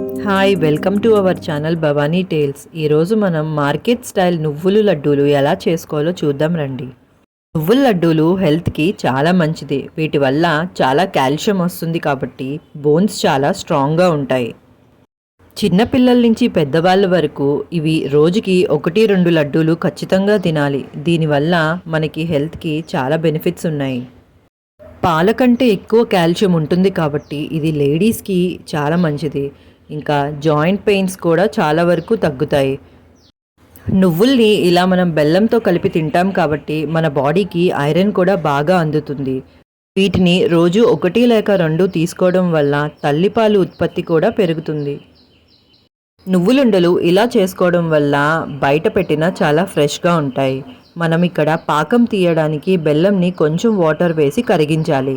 Hi welcome to our channel Bhavani tales. ఈరోజు మనం market style నువ్వులు లడ్డూలు ఎలా చేసుకోవాలో చూద్దాం రండి. నువ్వుల లడ్డూలు హెల్త్కి చాలా మంచిది. వీటి వల్ల చాలా కాల్షియం వస్తుంది కాబట్టి బోన్స్ చాలా స్ట్రాంగ్గా ఉంటాయి. చిన్నపిల్లల నుంచి పెద్దవాళ్ళ వరకు ఇవి రోజుకి 1-2 లడ్డూలు ఖచ్చితంగా తినాలి. దీనివల్ల మనకి హెల్త్కి చాలా బెనిఫిట్స్ ఉన్నాయి. పాల కంటే ఎక్కువ కాల్షియం ఉంటుంది కాబట్టి ఇది లేడీస్కి చాలా మంచిది. ఇంకా జాయింట్ పెయిన్స్ కూడా చాలా వరకు తగ్గుతాయి. నువ్వుల్ని ఇలా మనం బెల్లంతో కలిపి తింటాం కాబట్టి మన బాడీకి ఐరన్ కూడా బాగా అందుతుంది. వీటిని రోజు 1 లేక 2 తీసుకోవడం వల్ల తల్లిపాలు ఉత్పత్తి కూడా పెరుగుతుంది. నువ్వులుండలు ఇలా చేసుకోవడం వల్ల బయట పెట్టినా చాలా ఫ్రెష్గా ఉంటాయి. మనం ఇక్కడ పాకం తీయడానికి బెల్లంని కొంచెం వాటర్ వేసి కరిగించాలి.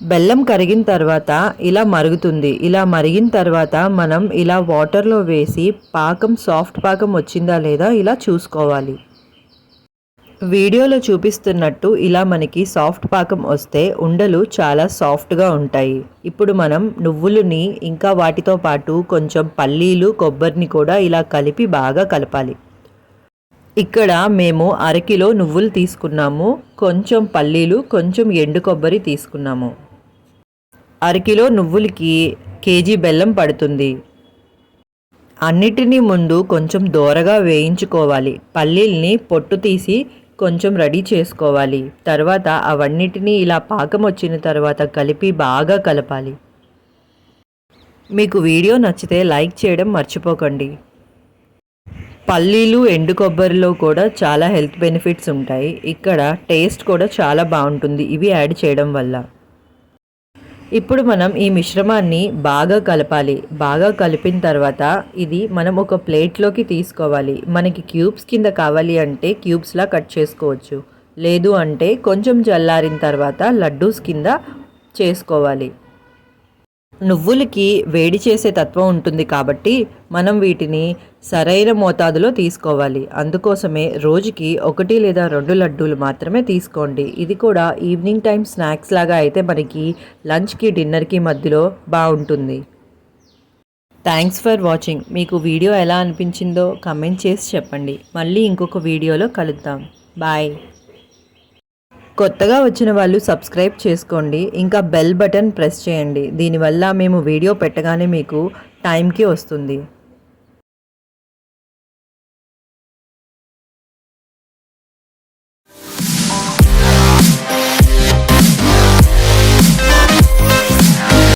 బెల్లం కరిగిన తర్వాత ఇలా మరుగుతుంది. ఇలా మరిగిన తర్వాత మనం ఇలా వాటర్లో వేసి పాకం సాఫ్ట్ పాకం వచ్చిందా లేదా ఇలా చూసుకోవాలి. వీడియోలో చూపిస్తున్నట్టు ఇలా మనకి సాఫ్ట్ పాకం వస్తే ఉండలు చాలా సాఫ్ట్గా ఉంటాయి. ఇప్పుడు మనం నువ్వులని ఇంకా వాటితో పాటు కొంచెం పల్లీలు కొబ్బరిని కూడా ఇలా కలిపి బాగా కలపాలి. ఇక్కడ మేము 1/2 కిలో నువ్వులు తీసుకున్నాము, కొంచెం పల్లీలు, కొంచెం ఎండు కొబ్బరి తీసుకున్నాము. 1/2 కిలో నువ్వులకి కేజీ బెల్లం పడుతుంది. అన్నిటినీ ముందు కొంచెం దోరగా వేయించుకోవాలి. పల్లీల్ని పొట్టు తీసి కొంచెం రెడీ చేసుకోవాలి. తర్వాత అవన్నిటినీ ఇలా పాకం వచ్చిన తర్వాత కలిపి బాగా కలపాలి. మీకు వీడియో నచ్చితే లైక్ చేయడం మర్చిపోకండి. పల్లీలు ఎండు కొబ్బరిలో కూడా చాలా హెల్త్ బెనిఫిట్స్ ఉంటాయి. ఇక్కడ టేస్ట్ కూడా చాలా బాగుంటుంది ఇవి యాడ్ చేయడం వల్ల. ఇప్పుడు మనం ఈ మిశ్రమాన్ని బాగా కలపాలి. బాగా కలిపిన తర్వాత ఇది మనం ఒక ప్లేట్లోకి తీసుకోవాలి. మనకి క్యూబ్స్ కింద కావాలి అంటే క్యూబ్స్లా కట్ చేసుకోవచ్చు. లేదు అంటే కొంచెం చల్లారిన తర్వాత లడ్డూస్ కింద చేసుకోవాలి. నువ్వులకి వేడి చేసే తత్వం ఉంటుంది కాబట్టి మనం వీటిని సరైన మోతాదులో తీసుకోవాలి. అందుకోసమే రోజుకి 1 లేదా 2 లడ్డూలు మాత్రమే తీసుకోండి. ఇది కూడా ఈవినింగ్ టైం స్నాక్స్ లాగా అయితే మనకి లంచ్కి డిన్నర్కి మధ్యలో బాగుంటుంది. Thanks for watching. మీకు వీడియో ఎలా అనిపించిందో కమెంట్ చేసి చెప్పండి. మళ్ళీ ఇంకొక వీడియోలో కలుద్దాం. బాయ్. కొత్తగా వచ్చిన వాళ్ళు సబ్స్క్రైబ్ చేసుకోండి. ఇంకా బెల్ బటన్ ప్రెస్ చేయండి. దీనివల్ల మేము వీడియో పెట్టగానే మీకు టైంకి వస్తుంది.